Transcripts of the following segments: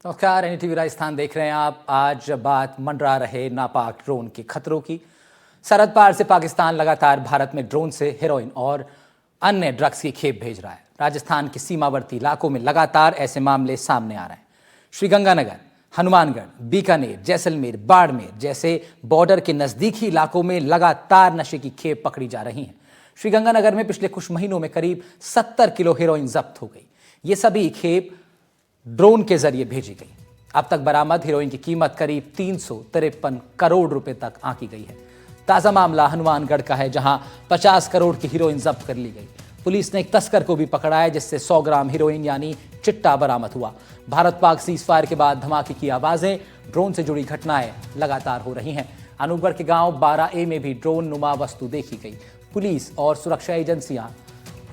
नमस्कार, एनडीटीवी राजस्थान देख रहे हैं आप। आज बात मंडरा रहे नापाक ड्रोन के खतरों की। सरहद पार से पाकिस्तान लगातार भारत में ड्रोन से हेरोइन और अन्य ड्रग्स की खेप भेज रहा है। राजस्थान के सीमावर्ती इलाकों में लगातार ऐसे मामले सामने आ रहे हैं। श्रीगंगानगर, हनुमानगढ़, बीकानेर, जैसलमेर, बाड़मेर जैसे बॉर्डर के नजदीकी इलाकों में लगातार नशे की खेप पकड़ी जा रही है। श्रीगंगानगर में पिछले कुछ महीनों में करीब 70 किलो हेरोइन जब्त हो गई। ये सभी खेप ड्रोन के जरिए भेजी गई। अब तक बरामद हेरोइन की कीमत करीब 353 करोड़ रुपए तक आंकी गई है। ताजा मामला हनुमानगढ़ का है, जहां 50 करोड़ की हीरोइन जब्त कर ली गई। पुलिस ने एक तस्कर को भी पकड़ा है, जिससे 100 ग्राम हीरोइन यानी चिट्टा बरामद हुआ। भारत पाक सीजफायर के बाद धमाके की आवाजें, ड्रोन से जुड़ी घटनाएं लगातार हो रही हैं। अनूपगढ़ के गांव 12A में भी ड्रोन नुमा वस्तु देखी गई। पुलिस और सुरक्षा एजेंसियां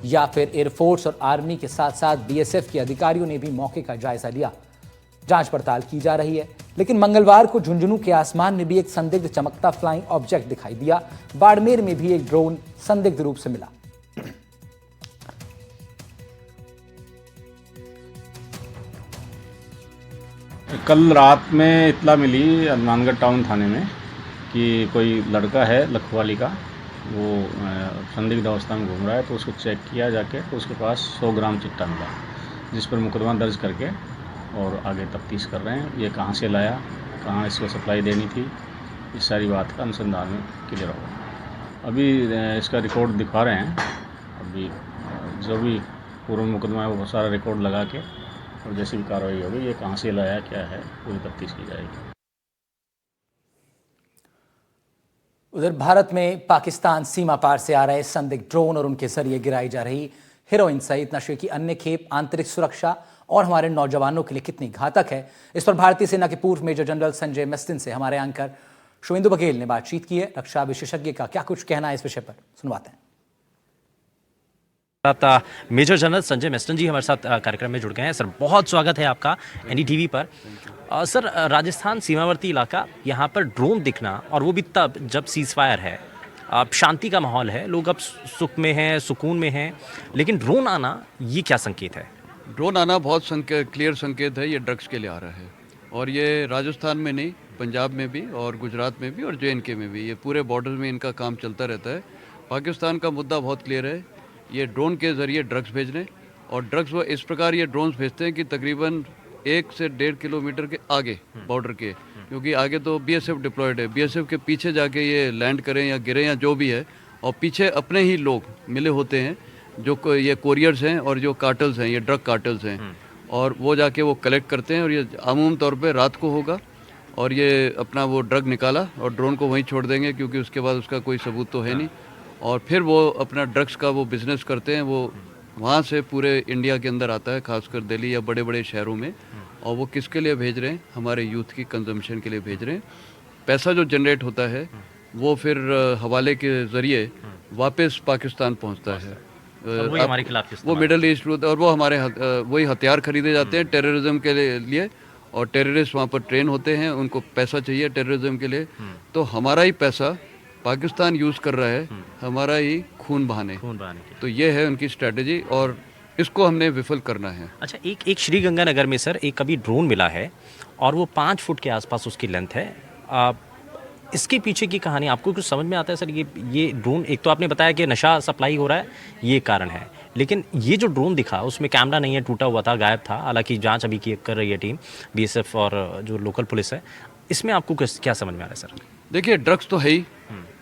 या फिर एयरफोर्स और आर्मी के साथ साथ बीएसएफ के अधिकारियों ने भी मौके का जायजा लिया। जांच पड़ताल की जा रही है। लेकिन मंगलवार को झुंझुनू के आसमान में भी एक संदिग्ध चमकता फ्लाइंग ऑब्जेक्ट दिखाई दिया। बाड़मेर में भी एक ड्रोन संदिग्ध रूप से मिला। कल रात में इत्तला मिली हनुमानगढ़ टाउन थाने में कि कोई लड़का है लखवाली का, वो संदिग्ध अवस्था में घूम रहा है। तो उसको चेक किया जाके तो उसके पास 100 ग्राम चिट्टा मिला, जिस पर मुकदमा दर्ज करके और आगे तफ्तीश कर रहे हैं। ये कहाँ से लाया, कहाँ इसको सप्लाई देनी थी, इस सारी बात का अनुसंधान में क्लियर होगा। अभी इसका रिकॉर्ड दिखा रहे हैं। अभी जो भी पूर्व मुकदमा है वो सारा रिकॉर्ड लगा के और जैसी भी कार्रवाई होगी, ये कहाँ से लाया क्या है, पूरी तफ्तीश की जाएगी। उधर भारत में पाकिस्तान सीमा पार से आ रहे संदिग्ध ड्रोन और उनके जरिए गिराई जा रही हेरोइन सहित नशे की अन्य खेप आंतरिक सुरक्षा और हमारे नौजवानों के लिए कितनी घातक है, इस पर भारतीय सेना के पूर्व मेजर जनरल संजय मेस्टिन से हमारे एंकर शुभेंदु बघेल ने बातचीत की है। रक्षा विशेषज्ञ का क्या कुछ कहना है इस विषय पर, सुनवाते हैं। मेजर जनरल संजय मेस्टिन जी हमारे साथ कार्यक्रम में जुड़ गए हैं। सर, बहुत स्वागत है आपका एनडीटीवी पर। सर, राजस्थान सीमावर्ती इलाका, यहाँ पर ड्रोन दिखना, और वो भी तब जब सीजफायर है, अब शांति का माहौल है, लोग अब सुख में हैं, सुकून में हैं, लेकिन ड्रोन आना ये क्या संकेत है? ड्रोन आना बहुत क्लियर संकेत है। ये ड्रग्स के लिए आ रहा है, और ये राजस्थान में नहीं, पंजाब में भी और गुजरात में भी और JNK में भी, ये पूरे बॉर्डर में इनका काम चलता रहता है। पाकिस्तान का मुद्दा बहुत क्लियर है, ये ड्रोन के ज़रिए ड्रग्स भेजने, और ड्रग्स वो इस प्रकार ये ड्रोन्स भेजते हैं कि तकरीबन 1 से 1.5 किलोमीटर के आगे बॉर्डर के, क्योंकि आगे तो BSF डिप्लॉयड है, BSF के पीछे जाके ये लैंड करें या गिरें या जो भी है, और पीछे अपने ही लोग मिले होते हैं जो ये कोरियर्स हैं और जो कार्टल्स हैं, ये ड्रग कार्टल्स हैं, और वो जाके वो कलेक्ट करते हैं। और ये आमूम तौर पे रात को होगा, और ये अपना वो ड्रग निकाला और ड्रोन को वहीं छोड़ देंगे, क्योंकि उसके बाद उसका कोई सबूत तो है नहीं, और फिर वो अपना ड्रग्स का वो बिज़नेस करते हैं। वो वहाँ से पूरे इंडिया के अंदर आता है, खासकर दिल्ली या बड़े बड़े शहरों में, और वो किसके लिए भेज रहे हैं? हमारे यूथ की कंजम्पशन के लिए भेज रहे हैं। पैसा जो जनरेट होता है वो फिर हवाले के ज़रिए वापस पाकिस्तान पहुँचता है। वही हमारे खिलाफ वो मिडल ईस्ट, और वो हमारे वही हथियार खरीदे जाते हैं टेररिज्म के लिए, और टेररिस्ट वहाँ पर ट्रेन होते हैं, उनको पैसा चाहिए टेररिज्म के लिए, तो हमारा ही पैसा पाकिस्तान यूज़ कर रहा है, हमारा ही खून बहाने की। तो ये है उनकी स्ट्रेटजी, और इसको हमने विफल करना है। अच्छा, एक श्रीगंगानगर में सर एक अभी ड्रोन मिला है, और वो 5 फुट के आसपास उसकी लेंथ है। इसके पीछे की कहानी आपको कुछ समझ में आता है सर? ये ड्रोन, एक तो आपने बताया कि नशा सप्लाई हो रहा है, ये कारण है, लेकिन ये जो ड्रोन दिखा उसमें कैमरा नहीं है, टूटा हुआ था, गायब था। हालांकि जांच अभी कर रही है टीम BSF और जो लोकल पुलिस है। इसमें आपको क्या समझ में आ रहा है सर? देखिए, ड्रग्स तो है ही,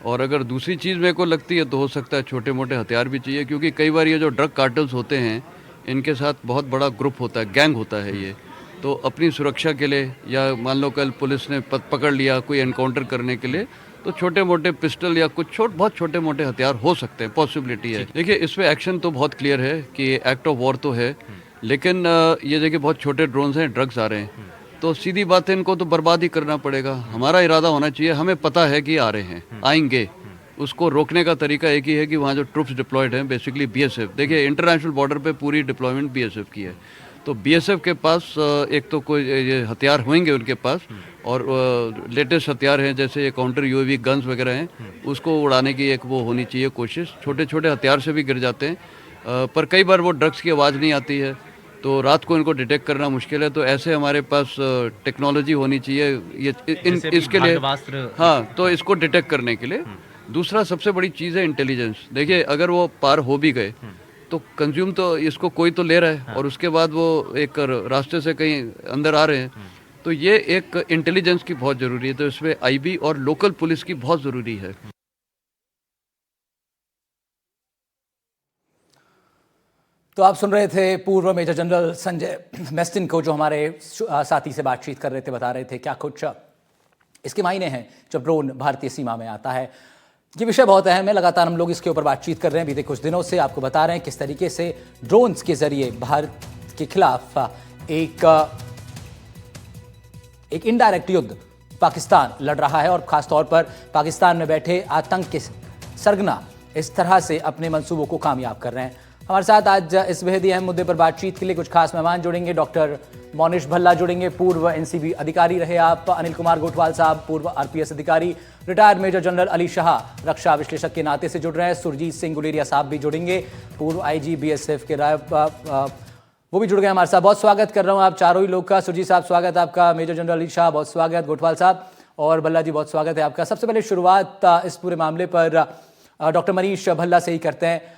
और अगर दूसरी चीज़ मेरे को लगती है तो हो सकता है छोटे मोटे हथियार भी चाहिए, क्योंकि कई बार ये जो ड्रग कार्टल्स होते हैं, इनके साथ बहुत बड़ा ग्रुप होता है, गैंग होता है ये। तो अपनी सुरक्षा के लिए, या मान लो कल पुलिस ने पकड़ लिया कोई एनकाउंटर करने के लिए, तो छोटे मोटे पिस्टल या कुछ बहुत छोटे मोटे हथियार हो सकते हैं, पॉसिबिलिटी है। देखिए, इस पर एक्शन तो बहुत क्लियर है कि एक्ट ऑफ वॉर तो है, लेकिन ये देखिए बहुत छोटे ड्रोन्स हैं, ड्रग्स आ रहे हैं, तो सीधी बात है, इनको तो बर्बाद ही करना पड़ेगा। हमारा इरादा होना चाहिए, हमें पता है कि आ रहे हैं, आएंगे, उसको रोकने का तरीका एक ही है कि वहाँ जो ट्रुप्स डिप्लॉयड हैं, बेसिकली BSF, देखिए इंटरनेशनल बॉर्डर पे पूरी डिप्लॉयमेंट BSF की है, तो BSF के पास एक तो कोई ये हथियार होंगे उनके पास, और लेटेस्ट हथियार हैं, जैसे ये काउंटर UAV गन्स वगैरह हैं, उसको उड़ाने की एक वो होनी चाहिए कोशिश। छोटे छोटे हथियार से भी गिर जाते हैं, पर कई बार वो ड्रग्स की आवाज़ नहीं आती है, तो रात को इनको डिटेक्ट करना मुश्किल है। तो ऐसे हमारे पास टेक्नोलॉजी होनी चाहिए इसके लिए। हाँ, तो इसको डिटेक्ट करने के लिए। दूसरा सबसे बड़ी चीज़ है इंटेलिजेंस। देखिए, अगर वो पार हो भी गए तो कंज्यूम तो इसको कोई तो ले रहा है, और उसके बाद वो एक रास्ते से कहीं अंदर आ रहे हैं, तो ये एक इंटेलिजेंस की बहुत ज़रूरी है। तो इसमें आईबी और लोकल पुलिस की बहुत ज़रूरी है। तो आप सुन रहे थे पूर्व मेजर जनरल संजय मेस्टिन को, जो हमारे साथी से बातचीत कर रहे थे, बता रहे थे क्या कुछ इसके मायने हैं जब ड्रोन भारतीय सीमा में आता है। ये विषय बहुत अहम है, लगातार हम लोग इसके ऊपर बातचीत कर रहे हैं। बीते कुछ दिनों से आपको बता रहे हैं किस तरीके से ड्रोन्स के जरिए भारत के खिलाफ एक इनडायरेक्ट युद्ध पाकिस्तान लड़ रहा है, और खासतौर पर पाकिस्तान में बैठे आतंक के सरगना इस तरह से अपने मंसूबों को कामयाब कर रहे हैं। हमारे साथ आज इस बेहद ही अहम मुद्दे पर बातचीत के लिए कुछ खास मेहमान जुड़ेंगे। डॉक्टर मोनिश भल्ला जुड़ेंगे, पूर्व एनसीबी अधिकारी रहे आप। अनिल कुमार गोठवाल साहब, पूर्व आरपीएस अधिकारी। Retired major general Ali Shah, रक्षा विश्लेषक के नाते से जुड़ रहे हैं। सुरजीत सिंह गुलेरिया साहब भी जुड़ेंगे, पूर्व आईजी बीएसएफ के वो भी जुड़ गए हमारे साथ। बहुत स्वागत कर रहा हूँ आप चारों ही लोग का। सुरजीत साहब स्वागत है आपका, मेजर जनरल अली शाह बहुत स्वागत, गोठवाल साहब और भल्ला जी बहुत स्वागत है आपका। सबसे पहले शुरुआत इस पूरे मामले पर डॉक्टर मनीष भल्ला से ही करते हैं।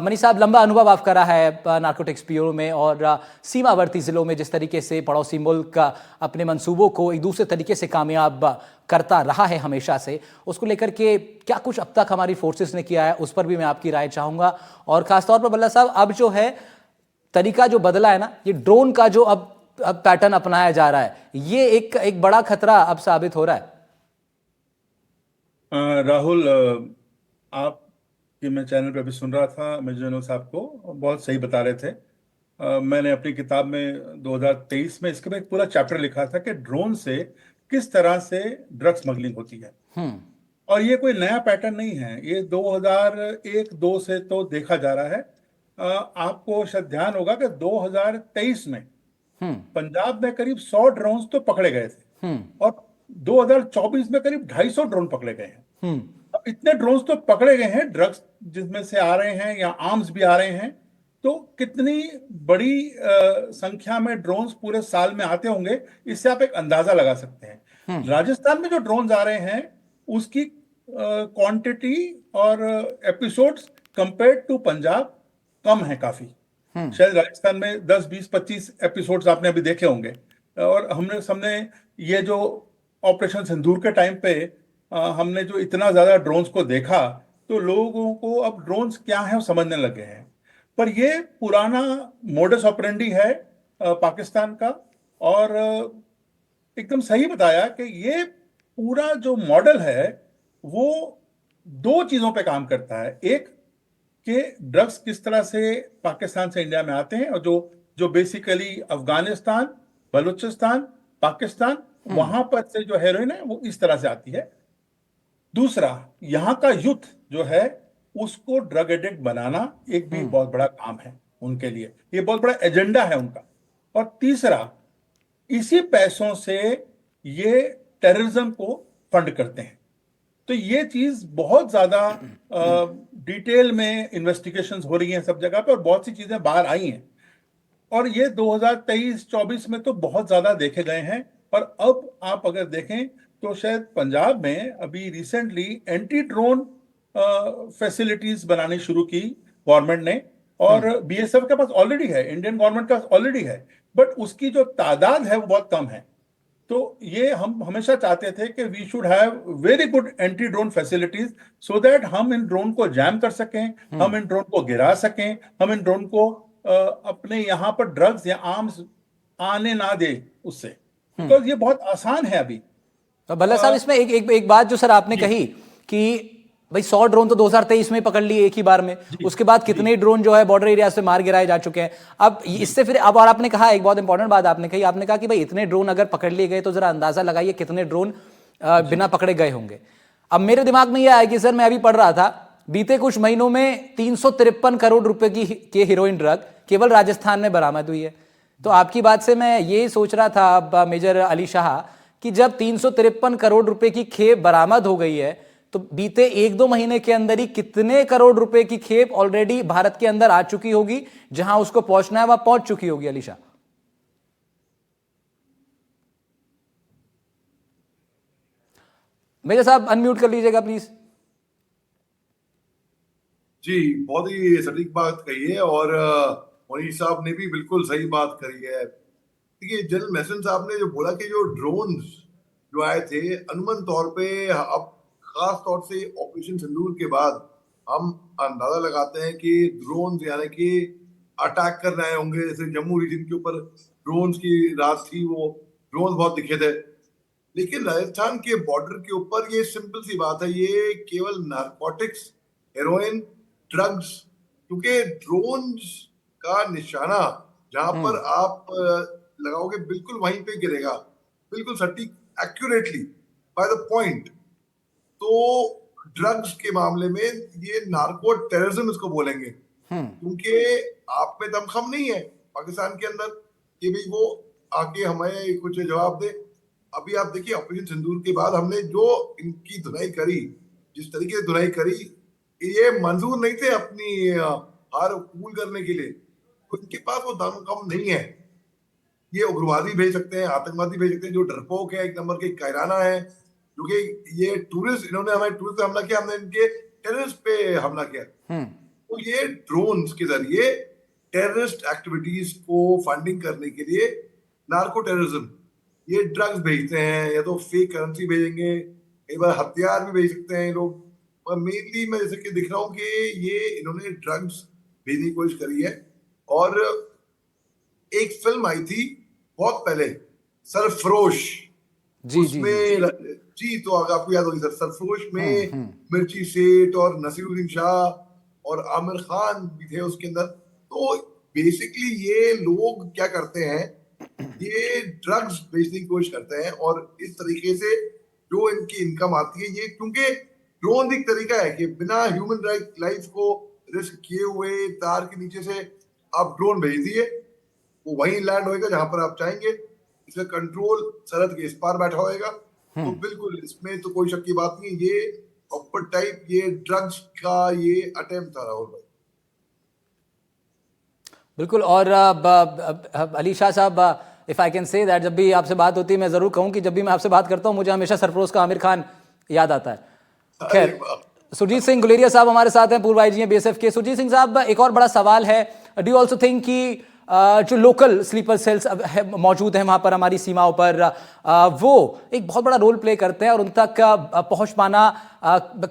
मनीष साहब, लंबा अनुभव आपका रहा है नारकोटिक्स ब्यूरो में, और सीमावर्ती जिलों में जिस तरीके से पड़ोसी मुल्क अपने मंसूबों को एक दूसरे तरीके से कामयाब करता रहा है हमेशा से, उसको लेकर के क्या कुछ अब तक हमारी फोर्सेस ने किया है, उस पर भी मैं आपकी राय चाहूँगा। और खासतौर पर भल्ला साहब, अब जो है तरीका जो बदला है ना, ये ड्रोन का जो अब पैटर्न अपनाया जा रहा है, ये एक बड़ा खतरा अब साबित हो रहा है। राहुल, आप कि मैं चैनल पे भी सुन रहा था, मेजर जनरल साहब को बहुत सही बता रहे थे। मैंने अपनी किताब में 2023 में इसके में एक पूरा चैप्टर लिखा था कि ड्रोन से किस तरह से ड्रग स्मगलिंग होती है। और ये कोई नया पैटर्न नहीं है, ये 2001-2 से तो देखा जा रहा है। आपको शायद ध्यान होगा कि 2023 में पंजाब में करीब 100 ड्रोन तो पकड़े गए थे, और 2024 में करीब 250 ड्रोन पकड़े गए हैं। अब इतने ड्रोन्स तो पकड़े गए हैं, ड्रग्स जिसमें से आ रहे हैं या आर्म्स भी आ रहे हैं, तो कितनी बड़ी संख्या में ड्रोन्स पूरे साल में आते होंगे, इससे आप एक अंदाजा लगा सकते हैं। राजस्थान में जो ड्रोन्स आ रहे हैं उसकी क्वांटिटी और एपिसोड्स कंपेयर्ड टू पंजाब कम है काफी। शायद राजस्थान में 10, 20, 25 एपिसोड्स आपने अभी देखे होंगे। और हमने ये जो ऑपरेशन सिंदूर के टाइम पे हमने जो इतना ज्यादा ड्रोन्स को देखा, तो लोगों को अब ड्रोन्स क्या है वो समझने लगे हैं। पर ये पुराना मोडस ऑपरेंडी है पाकिस्तान का, और एकदम सही बताया कि ये पूरा जो मॉडल है वो 2 चीजों पे काम करता है। एक कि ड्रग्स किस तरह से पाकिस्तान से इंडिया में आते हैं, और जो बेसिकली अफगानिस्तान, बलूचिस्तान, पाकिस्तान, वहां पर से जो हेरोइन है वो इस तरह से आती है। दूसरा, यहाँ का यूथ जो है उसको ड्रग एडिक्ट बनाना एक भी बहुत बड़ा काम है उनके लिए, ये बहुत बड़ा एजेंडा है उनका। और तीसरा, इसी पैसों से ये टेररिज्म को फंड करते हैं। तो ये चीज बहुत ज्यादा डिटेल में इन्वेस्टिगेशंस हो रही हैं सब जगह पे, और बहुत सी चीजें बाहर आई हैं, और ये 2023-24 में तो बहुत ज्यादा देखे गए हैं। और अब आप अगर देखें तो शायद पंजाब में अभी रिसेंटली एंटी ड्रोन फैसिलिटीज बनानी शुरू की गवर्नमेंट ने, और बीएसएफ के पास ऑलरेडी है, इंडियन गवर्नमेंट के पास ऑलरेडी है, बट उसकी जो तादाद है वो बहुत कम है। तो ये हम हमेशा चाहते थे कि we should have very good anti drone facilities, so that हम इन ड्रोन को जैम कर सकें, हम इन ड्रोन को गिरा सकें, हम इन ड्रोन को अपने यहाँ पर ड्रग्स या आर्म्स आने ना दे उससे, तो ये बहुत आसान है अभी। तो भल्ला साहब, इसमें एक बात जो सर आपने कही कि भाई 100 ड्रोन तो 2023 में पकड़ लिए एक ही बार में, उसके बाद कितने ड्रोन जो है बॉर्डर एरिया से मार गिराए जा चुके हैं। अब इससे फिर अब, और आपने कहा एक बहुत इंपॉर्टेंट बात आपने कही, आपने कहा कि भाई इतने ड्रोन अगर पकड़ लिए गए तो जरा अंदाजा लगाइए कितने ड्रोन बिना पकड़े गए होंगे। अब मेरे दिमाग में यह आया कि सर मैं अभी पढ़ रहा था, बीते कुछ महीनों में 353 करोड़ रुपए की हीरोइन ड्रग केवल राजस्थान में बरामद हुई है। तो आपकी बात से मैं ये सोच रहा था अब मेजर अली शाह कि जब 353 करोड़ रुपए की खेप बरामद हो गई है, तो बीते 1-2 महीने के अंदर ही कितने करोड़ रुपए की खेप ऑलरेडी भारत के अंदर आ चुकी होगी, जहां उसको पहुंचना है वहां पहुंच चुकी होगी। अलीशा, मेजर साहब अनम्यूट कर लीजिएगा प्लीज। जी, बहुत ही सटीक बात कही है और मोनी साहब ने भी बिल्कुल सही बात करी है। देखिए, जनरल मैसन साहब ने जो बोला कि जो ड्रोन्स जो आए थे, अनुमान तौर पे अब खास तौर से ऑपरेशन सिंदूर के बाद हम अंदाजा लगाते हैं कि ड्रोन्स यानी कि अटैक कर रहे होंगे। जैसे जम्मू रीजन के ऊपर ड्रोन्स की रात थी, वो ड्रोन्स बहुत दिखे थे। लेकिन राजस्थान के बॉर्डर के ऊपर ये सिंपल सी बात है, ये केवल नारकोटिक्स, हेरोइन, ड्रग्स, क्योंकि ड्रोन्स का निशाना जहां पर आप लगाओगे बिल्कुल वहीं पे गिरेगा, बिल्कुल सटीक, एक्यूरेटली, बाय द पॉइंट। तो ड्रग्स के मामले में ये नार्को टेररिज्म इसको बोलेंगे, क्योंकि आप में दमखम नहीं है पाकिस्तान के अंदर कि भाई वो आके हमें कुछ जवाब दे। अभी आप देखिए, ऑपरेशन सिंदूर के बाद हमने जो इनकी धुनाई करी, जिस तरीके से धुनाई करी, ये मंजूर नहीं थे अपनी हार कबूल करने के लिए। उनके पास वो दमखम नहीं है। ये उग्रवादी भेज सकते हैं, आतंकवादी भेज सकते हैं, जो डरपोक है, एक नंबर के कायराना है, क्योंकि ये टूरिस्ट, इन्होंने हमारे टूरिस्ट पे हमला किया, हमने इनके टेररिस्ट पे हमला किया। तो ये ड्रोन्स के जरिए टेररिस्ट एक्टिविटीज को फंडिंग करने के लिए नार्को टेररिज्म, ये ड्रग्स भेजते हैं, या तो फेक करेंसी भेजेंगे, कई बार हथियार भी भेज सकते हैं लोग। और मेनली मैं जैसे कि दिख रहा हूँ कि ये इन्होंने ड्रग्स भेजने की कोशिश करी है। और एक फिल्म आई थी बहुत पहले, सरफरोश, उसमें जी, तो अगर आपको याद होगी सर, सरफरोश में मिर्ची सेठ और नसीरुद्दीन शाह और आमिर खान भी थे उसके अंदर। तो बेसिकली ये लोग क्या करते हैं, ये ड्रग्स बेचने की कोशिश करते हैं, और इस तरीके से जो इनकी इनकम आती है, ये क्योंकि ड्रोन एक तरीका है कि बिना ह्यूमन लाइफ को रिस्क किए हुए तार के नीचे से आप ड्रोन भेज दिए, वो वहीं लैंड होएगा जहां पर आप चाहेंगे। इसका कंट्रोल सरहद के इस पार बैठा होएगा। तो बिल्कुल इसमें तो कोई शक की बात नहीं, ये प्रॉपर टाइप ये ड्रग्स का ये अटेम्प्ट था राहुल भाई। बिल्कुल। और अलीशा साहब, if I can say that, जब भी आपसे बात होती है मैं जरूर कहूं कि जब भी मैं आपसे बात करता हूं मुझे हमेशा सरफरोश का आमिर खान याद आता है। खैर, सुरजीत सिंह गुलेरिया साहब हमारे साथ हैं, पूर्व आईजी हैं बीएसएफ के। सुरजीत सिंह साहब, एक और बड़ा सवाल है, डू यू ऑल्सो थिंक कि जो लोकल स्लीपर सेल्स मौजूद हैं वहाँ पर हमारी सीमाओं पर, वो एक बहुत बड़ा रोल प्ले करते हैं और उन तक पहुँच पाना,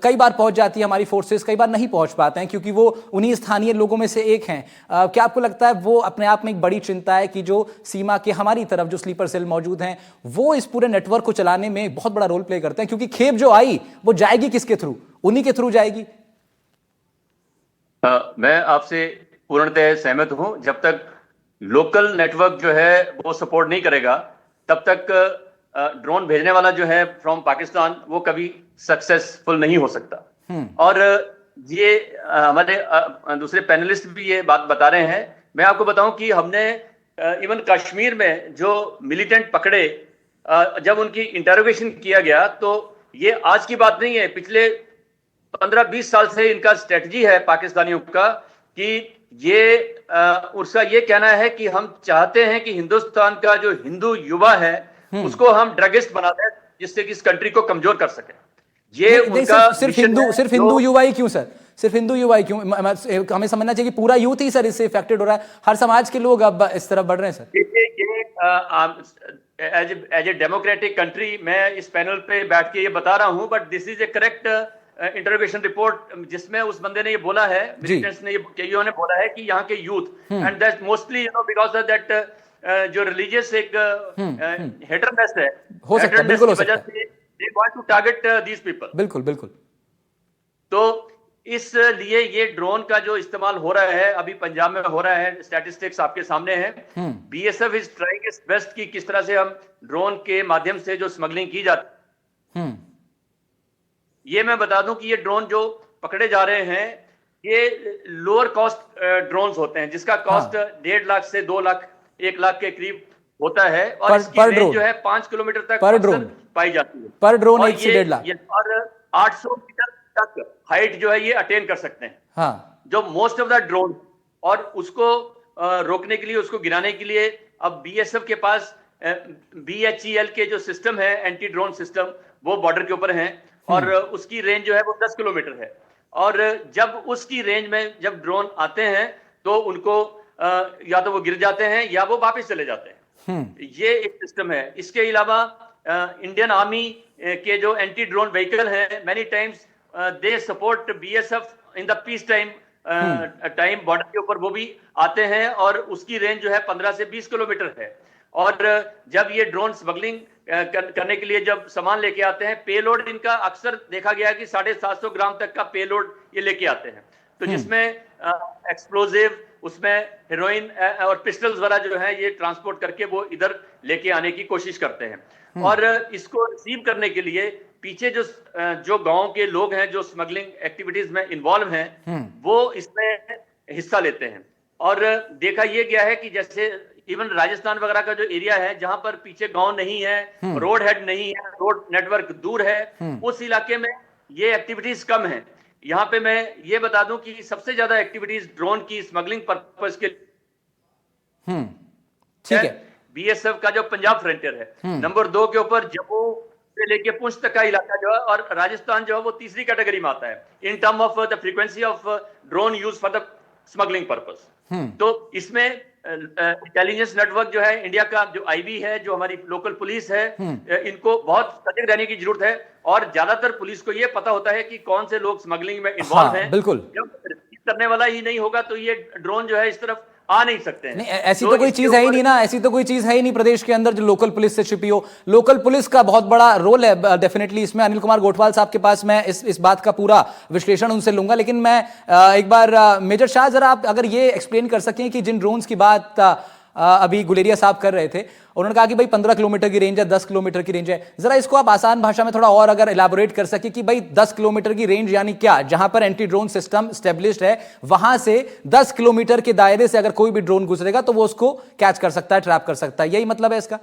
कई बार पहुँच जाती है हमारी फोर्सेस, कई बार नहीं पहुँच पाते हैं क्योंकि वो उन्हीं स्थानीय लोगों में से एक हैं। क्या आपको लगता है वो अपने आप में एक बड़ी चिंता है कि जो सीमा के हमारी तरफ जो स्लीपर सेल मौजूद हैं वो इस पूरे नेटवर्क को चलाने में बहुत बड़ा रोल प्ले करते हैं, क्योंकि खेप जो आई वो जाएगी किसके थ्रू? उन्हीं के थ्रू जाएगी। मैं आपसे पूर्णतः सहमत हूं। जब तक लोकल नेटवर्क जो है वो सपोर्ट नहीं करेगा, तब तक ड्रोन भेजने वाला जो है फ्रॉम पाकिस्तान वो कभी सक्सेसफुल नहीं हो सकता। और ये हमारे दूसरे पैनलिस्ट भी ये बात बता रहे हैं। मैं आपको बताऊं कि हमने इवन कश्मीर में जो मिलिटेंट पकड़े, जब उनकी इंटरोगेशन किया गया, तो ये आज की बात नहीं है, पिछले 15-20 साल से इनका स्ट्रेटजी है पाकिस्तानियों का कि ये उसका ये कहना है कि हम चाहते हैं कि हिंदुस्तान का जो हिंदू युवा है उसको हम ड्रगिस्ट बना दें, जिससे कि इस कंट्री को कमजोर कर सके। ये उनका सिर्फ हिंदू युवा ही क्यों सर? सिर्फ हिंदू युवा ही क्यों? हमें समझना चाहिए कि पूरा यूथ ही सर इससे इफेक्टेड हो रहा है, हर समाज के लोग अब इस तरफ बढ़ रहे हैं sir. As a democratic country मैं इस पैनल पे बैठ के ये बता रहा हूं, but this is A correct interrogation report, जिसमें उस बंदे ने ये बोला है, मिलिटेंट्स ने ये ने बोला है कि यहाँ के youth, and that mostly you know because of that जो रिलीजियस एक हेटरनेस है, हो सकता है, बिल्कुल हो सकता है, they want to target these people. बिल्कुल बिल्कुल। तो इसलिए ये ड्रोन का जो इस्तेमाल हो रहा है, अभी पंजाब में हो रहा है, स्टैटिस्टिक्स आपके सामने हैं। BSF is trying it's best कि किस तरह से हम ड्रोन के माध्यम से जो स्मगलिंग की जाती है। ये मैं बता दूं कि ये ड्रोन जो पकड़े जा रहे हैं ये लोअर कॉस्ट ड्रोन्स होते हैं, जिसका कॉस्ट 1.5 लाख से 2 लाख 1 लाख के करीब होता है, और इसकी रेंज जो है 5 किलोमीटर तक पर ड्रोन पाई जाती है। पर ड्रोन 1 से 1.5 लाख। 800 मीटर तक हाइट जो है ये अटेन कर सकते हैं, हाँ, जो मोस्ट ऑफ द ड्रोन। और उसको रोकने के लिए, उसको गिराने के लिए अब बीएसएफ के पास BHEL के जो सिस्टम है, एंटी ड्रोन सिस्टम, वो बॉर्डर के ऊपर है और उसकी रेंज जो है वो 10 किलोमीटर है। और जब उसकी रेंज में जब ड्रोन आते हैं तो उनको या तो वो गिर जाते हैं या वो वापस चले जाते हैं। ये एक सिस्टम है। इसके अलावा इंडियन आर्मी के जो एंटी ड्रोन व्हीकल हैं, many times they support BSF in the peace time border के ऊपर वो भी आते हैं और उसकी रेंज जो है 15 से 20 किलोमीटर है। और जब ये ड्रोन स्मगलिंग करने के लिए जब सामान लेके आते हैं, पेलोड इनका अक्सर देखा गया है कि 750 ग्राम तक का पेलोड ये लेके आते हैं, तो जिसमें एक्सप्लोजिव, उसमें हेरोइन और पिस्टल्स वगैरह जो है ये ट्रांसपोर्ट करके वो इधर लेके आने की कोशिश करते हैं। और इसको रिसीव करने के लिए पीछे जो गांव के लोग हैं जो स्मगलिंग एक्टिविटीज में इन्वॉल्व हैं, वो इसमें हिस्सा लेते हैं। और देखा ये गया है कि जैसे इवन राजस्थान वगैरह का जो एरिया है जहां पर पीछे गांव नहीं है, रोड हेड नहीं है, रोड नेटवर्क दूर है, उस इलाके में ये एक्टिविटीज कम है। यहाँ पे मैं ये बता दूं कि सबसे ज्यादा एक्टिविटीज ड्रोन की स्मगलिंग पर्पस के ठीक है, BSF का जो पंजाब फ्रंटियर है, नंबर 2 के ऊपर जम्मू से लेके पुंछ तक का इलाका जो है, और राजस्थान जो है वो तीसरी कैटेगरी में आता है in term of the frequency of drone use for the smuggling purpose. तो इसमें इंटेलिजेंस नेटवर्क जो है इंडिया का, जो IB है, जो हमारी लोकल पुलिस है, इनको बहुत सजग रहने की जरूरत है। और ज्यादातर पुलिस को ये पता होता है कि कौन से लोग स्मगलिंग में इन्वॉल्व हैं। बिल्कुल। जब रिसीव करने वाला ही नहीं होगा तो ये ड्रोन जो है इस तरफ आ नहीं सकते हैं। नहीं, ऐसी तो कोई चीज है ही नहीं ना, ऐसी तो कोई चीज है ही नहीं प्रदेश के अंदर जो लोकल पुलिस से छिपी हो। लोकल पुलिस का बहुत बड़ा रोल है डेफिनेटली इसमें। अनिल कुमार गोठवाल साहब के पास मैं इस बात का पूरा विश्लेषण उनसे लूंगा, लेकिन मैं एक बार मेजर शाह, जरा आप अगर ये एक्सप्लेन कर सकें कि जिन ड्रोन्स की बात अभी गुलेरिया साहब कर रहे थे, उन्होंने कहा कि भाई 15 किलोमीटर की रेंज है, 10 किलोमीटर की रेंज है, जरा इसको आप आसान भाषा में थोड़ा और अगर इलाबोरेट कर सके कि भाई 10 किलोमीटर की रेंज यानी क्या? जहां पर एंटी ड्रोन सिस्टम स्टेब्लिश्ड है वहां से 10 किलोमीटर के दायरे से अगर कोई भी ड्रोन गुजरेगा तो वो उसको कैच कर सकता है, ट्रैप कर सकता है, यही मतलब है इसका?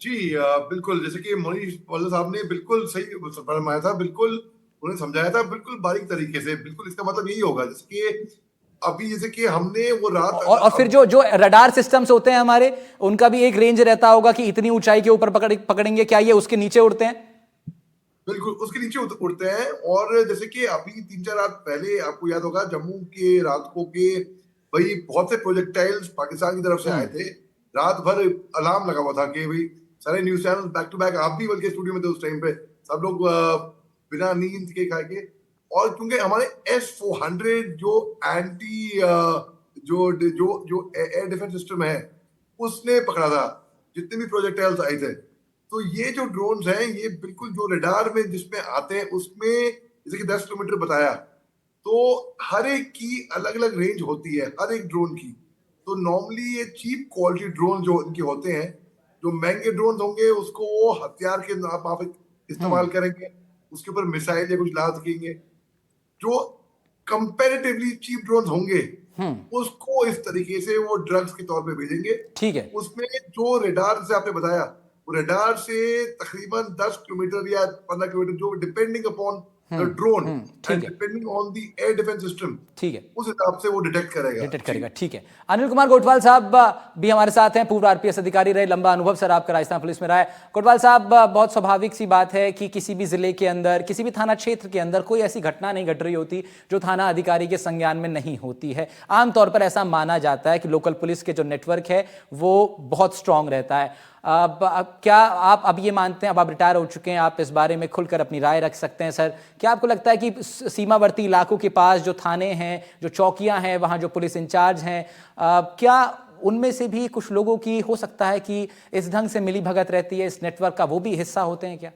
जी बिल्कुल, जैसे कि मोनीश पॉल साहब ने बिल्कुल सही फरमाया था, बिल्कुल उन्हें समझाया था बिल्कुल बारीक तरीके से। बिल्कुल इसका मतलब यही होगा, जैसे कि अभी जैसे कि हमने वो रात और फिर जो रडार सिस्टम्स होते हैं हमारे, उनका भी एक रेंज रहता होगा कि इतनी ऊंचाई के ऊपर पकड़ेंगे, क्या ये उसके नीचे उड़ते हैं? बिल्कुल उसके नीचे उड़ते हैं। और जैसे कि अभी 3-4 रात पहले आपको याद होगा जम्मू के रात को के भाई बहुत से प्रोजेक्टाइल्स पाकिस्तान की तरफ से आए थे। रात भर अलार्म लगा हुआ था कि भाई सारे news channel back to back, आप भी बल्कि स्टूडियो में थे उस टाइम पे, सब लोग बिना नींद के खाए के। और क्योंकि हमारे S-400 जो एंटी जो एयर डिफेंस सिस्टम है उसने पकड़ा था जितने भी प्रोजेक्टाइल्स आए थे। तो ये जो ड्रोन्स हैं ये बिल्कुल जो रडार में जिसमें आते हैं उसमें जैसे कि 10 किलोमीटर बताया, तो हर एक की अलग अलग रेंज होती है हर एक ड्रोन की। तो नॉर्मली ये चीप क्वालिटी ड्रोन जो इनके होते हैं, जो महंगे ड्रोन होंगे उसको वो हथियार के आप इस्तेमाल करेंगे, उसके ऊपर मिसाइल या कुछ ला सकेंगे। जो कंपैरेटिवली चीप ड्रोन होंगे उसको इस तरीके से वो ड्रग्स के तौर पे भेजेंगे। ठीक है। उसमें जो रडार से आपने बताया, वो रडार से तकरीबन 10 किलोमीटर या 15 किलोमीटर, जो depending upon the drone and depending on the air defence system, ठीक है, उस हिसाब से वो डिटेक्ट करेगा। ठीक है। अनिल कुमार गोठवाल साहब भी हमारे साथ हैं, पूर्व RPS अधिकारी रहे, लंबा अनुभव सर आपका राजस्थान पुलिस में रहा है। गोठवाल साहब, बहुत स्वाभाविक सी बात है कि किसी भी जिले के अंदर, किसी भी थाना क्षेत्र के अंदर कोई ऐसी घटना नहीं घट रही होती जो थाना अधिकारी के संज्ञान में नहीं होती है। आमतौर पर ऐसा माना जाता है कि लोकल पुलिस के जो नेटवर्क है वो बहुत स्ट्रांग रहता है। अब क्या आप अब ये मानते हैं, अब आप रिटायर हो चुके हैं, आप इस बारे में खुलकर अपनी राय रख सकते हैं सर, क्या आपको लगता है कि सीमावर्ती इलाकों के पास जो थाने हैं, जो चौकियां हैं, वहां जो पुलिस इंचार्ज हैं, क्या उनमें से भी कुछ लोगों की हो सकता है कि इस ढंग से मिली भगत रहती है, इस नेटवर्क का वो भी हिस्सा होते हैं क्या?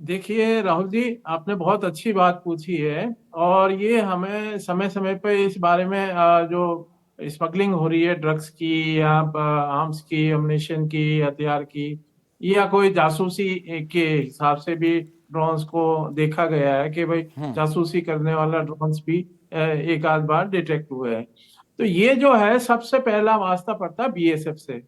देखिए राहुल जी, आपने बहुत अच्छी बात पूछी है, और ये हमें समय समय पर इस बारे में जो स्मगलिंग हो रही है ड्रग्स की या आर्म्स की, एमुनिशन की, हथियार की, या कोई जासूसी के हिसाब से भी ड्रोन्स को देखा गया है कि भाई जासूसी करने वाला ड्रोन्स भी एक आध बार डिटेक्ट हुए हैं। तो ये जो है सबसे पहला वास्ता पड़ता BSF से।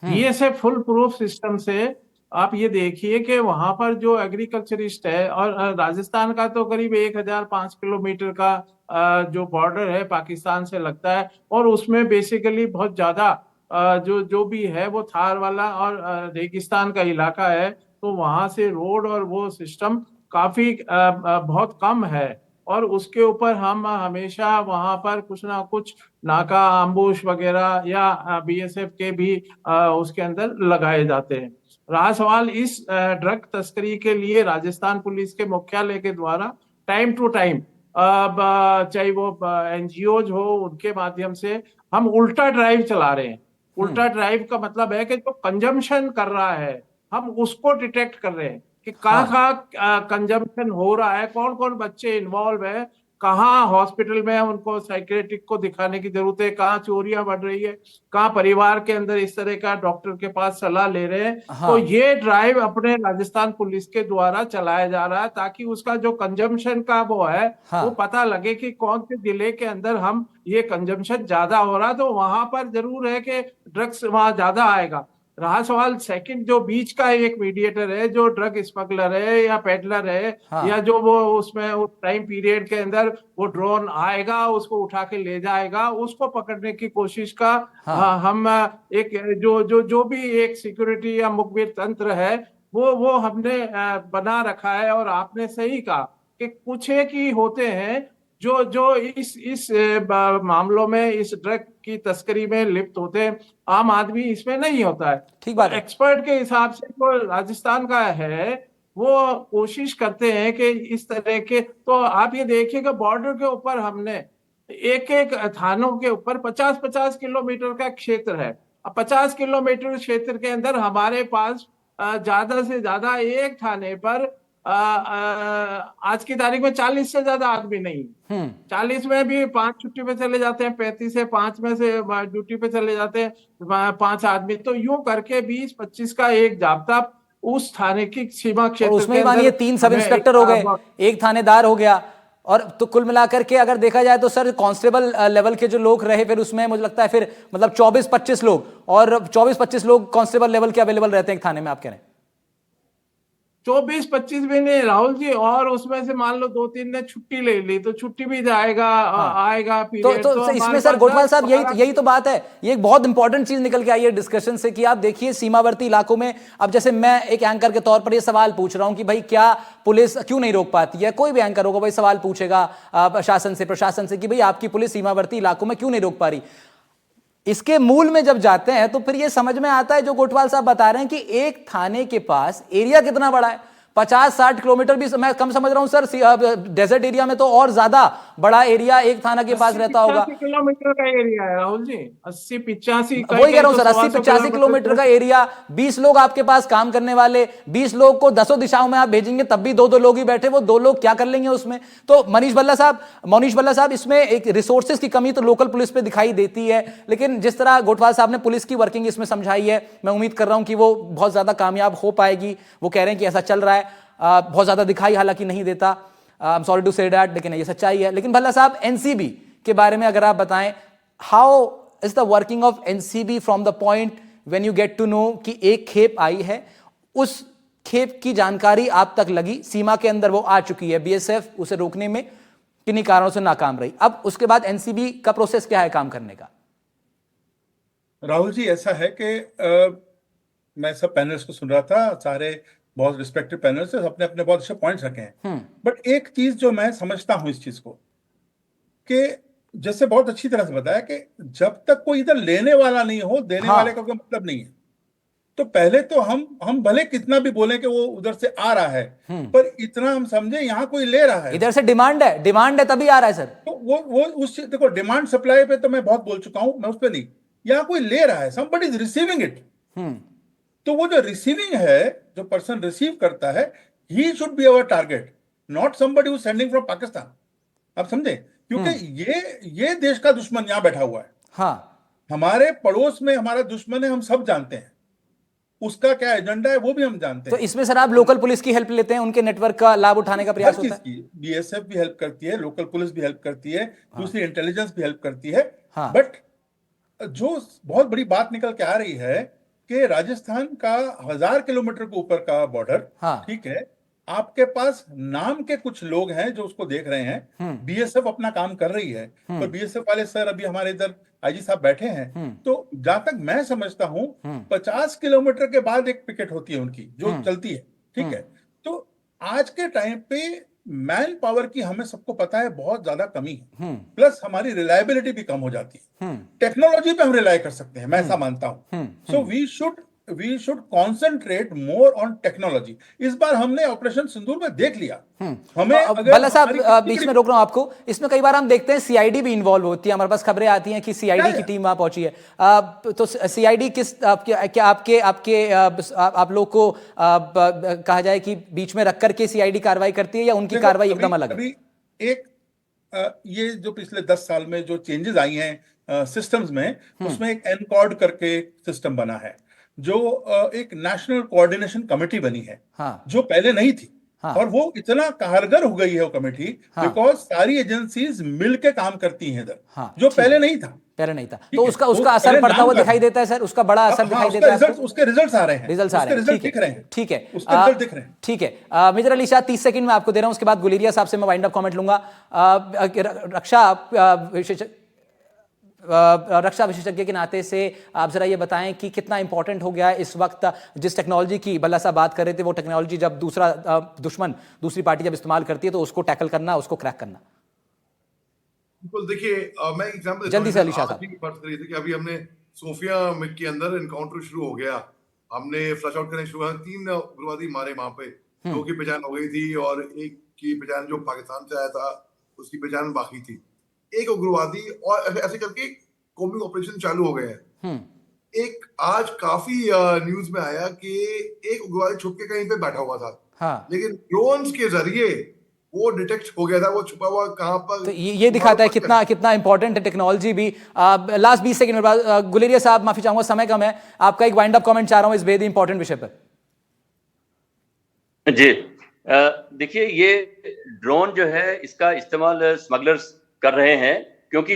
BSF फुल प्रूफ सिस्टम से आप ये देखिए कि वहां पर जो एग्रीकल्चरिस्ट है, और राजस्थान का तो करीब 1005 किलोमीटर का जो बॉर्डर है पाकिस्तान से लगता है, और उसमें बेसिकली बहुत ज्यादा जो जो भी है वो थार वाला और रेगिस्तान का इलाका है। तो वहां से रोड और वो सिस्टम काफी बहुत कम है, और उसके ऊपर हम हमेशा वहां पर कुछ ना कुछ नाका एम्बुश वगैरह या बीएसएफ के भी उसके अंदर लगाए जाते हैं। रहा सवाल इस ड्रग तस्करी के लिए राजस्थान पुलिस के मुख्यालय के द्वारा टाइम टू टाइम, चाहे वो एनजीओज हो, उनके माध्यम से हम उल्टा ड्राइव चला रहे हैं। उल्टा ड्राइव का मतलब है कि जो कंजम्पशन कर रहा है हम उसको डिटेक्ट कर रहे हैं कि कहाँ कहाँ कंजम्पशन हो रहा है, कौन कौन बच्चे इन्वॉल्व है, कहाँ हॉस्पिटल में उनको साइकेट्रिक को दिखाने की जरूरत है, कहाँ चोरियां बढ़ रही है, कहाँ परिवार के अंदर इस तरह का डॉक्टर के पास सलाह ले रहे हैं। तो ये ड्राइव अपने राजस्थान पुलिस के द्वारा चलाया जा रहा है ताकि उसका जो कंजम्पशन का वो है वो पता लगे कि कौन से जिले के अंदर हम ये कंजम्पशन ज्यादा हो रहा है, तो वहां पर जरूर है कि ड्रग्स वहां ज्यादा आएगा। रहा सवाल सेकंड, जो बीच का एक मीडिएटर है, जो ड्रग स्मगलर है या पेडलर है, या जो वो उसमें उस टाइम पीरियड के अंदर वो ड्रोन आएगा उसको उठा के ले जाएगा, उसको पकड़ने की कोशिश का हम एक जो भी एक सिक्योरिटी या मुखबिर तंत्र है वो हमने बना रखा है। और आपने सही कहा कि कुछ एक ही होते हैं जो जो इस मामलों में, इस ड्रग की तस्करी में लिप्त होते हैं। आम आदमी इसमें नहीं होता है। ठीक बात है। एक्सपर्ट के हिसाब से जो राजस्थान का है वो कोशिश करते हैं कि इस तरह के, तो आप ये देखिएगा बॉर्डर के ऊपर हमने एक एक थानों के ऊपर 50-50 किलोमीटर का क्षेत्र है। अब 50 किलोमीटर क्षेत्र के अंदर हमारे पास ज्यादा से ज्यादा एक थाने पर आज की तारीख में 40 से ज्यादा आदमी नहीं। 40 में भी 5 छुट्टी पे चले जाते हैं, 35 से 5 में से ड्यूटी पे चले जाते हैं 5 आदमी। तो यूं करके 20-25 का एक जाब्ता उस थाने की सीमा क्षेत्र और उसमें मानिए 3 सब इंस्पेक्टर हो गए, एक थानेदार हो गया, और तो कुल मिलाकर के अगर देखा जाए तो सर कांस्टेबल लेवल के जो लोग रहे फिर उसमें मुझे लगता है फिर मतलब 24-25 लोग, और 24-25 लोग कांस्टेबल लेवल के अवेलेबल रहते हैं एक थाने में, आप कह रहे हैं? 24-25 भी नहीं राहुल जी, और उसमें से मान लो 2-3 ने छुट्टी ले ली तो छुट्टी भी जाएगा आएगा पीरियड। तो इसमें सर गोठवाल साहब यही तो बात है, ये एक बहुत इंपॉर्टेंट चीज निकल के आई है डिस्कशन से कि आप देखिए सीमावर्ती इलाकों में, अब जैसे मैं एक एंकर के तौर पर ये सवाल पूछ रहा हूं कि भाई क्या पुलिस क्यों नहीं रोक पाती है? कोई भी एंकर होगा भाई सवाल पूछेगा प्रशासन से कि भाई आपकी पुलिस सीमावर्ती इलाकों में क्यों नहीं रोक पा रही। इसके मूल में जब जाते हैं तो फिर यह समझ में आता है जो गोठवाल साहब बता रहे हैं कि एक थाने के पास एरिया कितना बड़ा है। 50-60 किलोमीटर भी मैं कम समझ रहा हूं सर, डेजर्ट एरिया में तो और ज्यादा बड़ा एरिया एक थाना के पास रहता होगा। 80-85 किलोमीटर का एरिया है राहुल जी, 80-85, वही कह रहा हूं सर, 80-85 किलोमीटर का एरिया, 20 लोग आपके पास काम करने वाले, 20 लोग को 10 दिशाओं में आप भेजेंगे तब भी 2-2 लोग ही बैठे, वो 2 लोग क्या कर लेंगे उसमें? तो मोनीश भल्ला साहब, इसमें एक रिसोर्सेज की कमी तो लोकल पुलिस पे दिखाई देती है, लेकिन जिस तरह गोठवाल साहब ने पुलिस की वर्किंग इसमें समझाई है, मैं उम्मीद कर रहा हूं कि वो बहुत ज्यादा कामयाब हो पाएगी। वो कह रहे हैं कि ऐसा चल रहा है, बहुत ज्यादा दिखाई हालांकि नहीं देता, I am sorry to say that, लेकिन ये सच्चाई है। लेकिन भल्ला साहब एनसीबी के बारे में अगर आप बताएं, how is the working of NCB from the point when you get to know कि एक खेप आई है, उस खेप की जानकारी आप तक लगी, सीमा के अंदर वो आ चुकी है, बीएसएफ उसे रोकने में किन्हीं कारणों से नाकाम रही, अब उसके बाद एनसीबी का प्रोसेस क्या है काम करने का? राहुल जी ऐसा है कि मैं सब पैनल्स को सुन रहा था, सारे बहुत रिस्पेक्टेड पैनल्स से अपने अपने बहुत अच्छे पॉइंट्स रखे हैं, बट एक चीज जो मैं समझता हूं इस चीज को कि जैसे बहुत अच्छी तरह से बताया कि जब तक कोई इधर लेने वाला नहीं हो, देने वाले का कोई मतलब नहीं है। तो पहले तो हम भले कितना भी बोले कि वो उधर से आ रहा है, पर इतना हम समझे यहाँ कोई ले रहा है, इधर से डिमांड है तभी आ रहा है सर। तो वो उस देखो डिमांड सप्लाई पे तो मैं बहुत बोल चुका हूं, मैं उस पर नहीं, यहाँ कोई ले रहा है, somebody is receiving it। तो वो जो रिसीविंग है, जो पर्सन रिसीव करता है, he should be our target, not somebody who sending from Pakistan. आप समझे? क्योंकि ये देश का दुश्मन यहां बैठा हुआ है। हाँ, हमारे पड़ोस में हमारा दुश्मन है, हम सब जानते हैं, उसका क्या एजेंडा है वो भी हम जानते हैं। तो इसमें सर आप लोकल पुलिस की हेल्प लेते हैं, उनके नेटवर्क का लाभ उठाने का प्रयास होता है? बीएसएफ भी हेल्प करती है, लोकल पुलिस भी हेल्प करती है, दूसरी इंटेलिजेंस भी हेल्प करती है। बट जो बहुत बड़ी बात निकल के आ रही है कि राजस्थान का 1000 किलोमीटर के ऊपर का बॉर्डर, हाँ। ठीक है, आपके पास नाम के कुछ लोग हैं जो उसको देख रहे हैं। बीएसएफ अपना काम कर रही है, पर बीएसएफ वाले सर अभी हमारे इधर आईजी साहब बैठे हैं, तो जहां तक मैं समझता हूं 50 किलोमीटर के बाद एक पिकेट होती है उनकी जो चलती है, ठीक है। तो आज के टाइम पे मैन पावर की हमें सबको पता है बहुत ज्यादा कमी है, प्लस हमारी रिलायबिलिटी भी कम हो जाती है। टेक्नोलॉजी पे हम रिलाय कर सकते हैं, मैं ऐसा मानता हूं। So we should concentrate more on technology. इस बार हमने ऑपरेशन सिंदूर में देख लिया। हमें अगर भल्ला साहब हमारी बीच में रोक रहा हूं आपको, इसमें कई बार हम देखते हैं सीआईडी भी इन्वॉल्व होती है, हमारे पास खबरें आती हैं कि सीआईडी की टीम वहां पहुंची है। तो सीआईडी किस क्या आप लोग को कहा जाए कि बीच में रख करके सीआईडी कार्रवाई करती है या उनकी कार्रवाई एकदम अलग है? अभी ये जो पिछले 10 साल में जो चेंजेस आई हैं सिस्टम्स में, उसमें एक एनकॉर्ड करके सिस्टम बना है, जो एक नेशनल कोऑर्डिनेशन कमेटी बनी है, हाँ। जो पहले नहीं थी। हाँ। और वो इतना कारगर हो गई है वो कमेटी, बिकॉज सारी एजेंसीज मिलके काम करती हैं इधर, हाँ, जो ठीक पहले है। नहीं था। पहले नहीं था, ठीक तो है, उसका वो असर पहले पड़ता नाम हुआ का- दिखाई देता है सर, उसका बड़ा असर दिखाई देता है आपको? उसके रिजल्ट्स आ रहे हैं, रिजल्ट्स आ रहे हैं, रिजल्ट ठीक दिख रहे है, हैं, ठीक है। उसके रिजल्ट दिख रहे हैं। ठीक है, मेजर अली शाह 30 सेकंड में आपको दे रहा हूं, उसके बाद गुलेरिया साहब से मैं वाइंड अप कमेंट लूंगा। रक्षा विशेषज्ञ के नाते से आप जरा ये बताएं कि कितना इंपॉर्टेंट हो गया है इस वक्त, जिस टेक्नोलॉजी की भल्ला साहब बात कर रहे थे, वो टेक्नोलॉजी जब दूसरी पार्टी जब इस्तेमाल करती है तो उसको टैकल करना, उसको क्रैक करना। बिल्कुल, देखिए मैं एग्जांपल जल्दी से अली शाह साहब। बात करी थी कि अभी हमने सोफिया के अंदर एनकाउंटर शुरू हो गया, हमने फ्लश आउट करने शुरू किया, 3 उग्रवादी मारे वहां पे, 2 की पहचान हो गई थी और एक की पहचान जो पाकिस्तान से आया था उसकी पहचान बाकी थी। एक उग्रवादी, और ऐसे करके कॉम्बिंग ऑपरेशन चालू हो गए हैं। एक आज काफी न्यूज में आया कि एक उग्रवादी छुप के कहीं पे बैठा हुआ था, हाँ। लेकिन ड्रोन्स के जरिए वो डिटेक्ट हो गया था, वो छुपा हुआ कहां पर। तो ये दिखाता है कितना इंपॉर्टेंट है टेक्नोलॉजी भी। लास्ट 20 सेकंड बाद गुलेरिया साहब, माफी चाहूंगा समय कम है, आपका एक वाइंड अप कमेंट चाह रहा हूं इस बेहद इंपॉर्टेंट विषय पर। जी, देखिए, ये ड्रोन जो है इसका इस्तेमाल स्मगलर्स कर रहे हैं, क्योंकि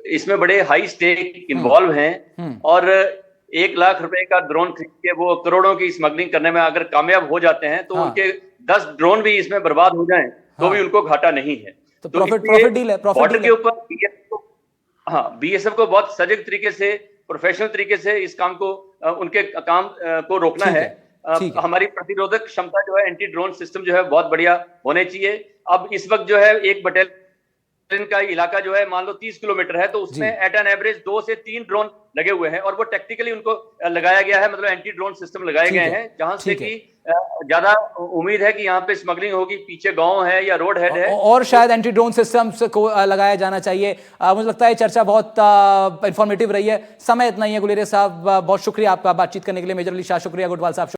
इसमें बड़े हाई स्टेक इन्वॉल्व हैं, और 1 लाख रुपए का ड्रोन खरीद के वो करोड़ों की स्मगलिंग करने में अगर कामयाब हो जाते हैं तो उनके 10 ड्रोन भी इसमें बर्बाद हो जाएं तो भी उनको घाटा नहीं है। तो प्रॉफिट डील है, बॉर्डर के ऊपर बीएसएफ को बहुत सजग तरीके से, प्रोफेशनल तरीके से इस काम को, उनके काम को रोकना है। हमारी प्रतिरोधक क्षमता जो है, एंटी ड्रोन सिस्टम जो है बहुत बढ़िया होने चाहिए। अब इस वक्त जो है एक बटालियन का इलाका जो है मान लो 30 किलोमीटर है, तो उसमें एट एन एवरेज 2 से 3 ड्रोन लगे हुए हैं, और वो टेक्निकली उनको लगाया गया है, मतलब एंटी ड्रोन सिस्टम लगाए गए हैं, जहां से कि ज्यादा उम्मीद है कि यहाँ पे स्मगलिंग होगी। पीछे गांव है या रोड हेड है, और शायद एंटी ड्रोन सिस्टम्स को लगाया जाना चाहिए। मुझे लगता है चर्चा बहुत इंफॉर्मेटिव रही है। समय इतना ही है। गुलेरिया साहब, बहुत शुक्रिया आपका बातचीत करने के लिए। मेजर अली शाह, शुक्रिया। गुटवाल साहब।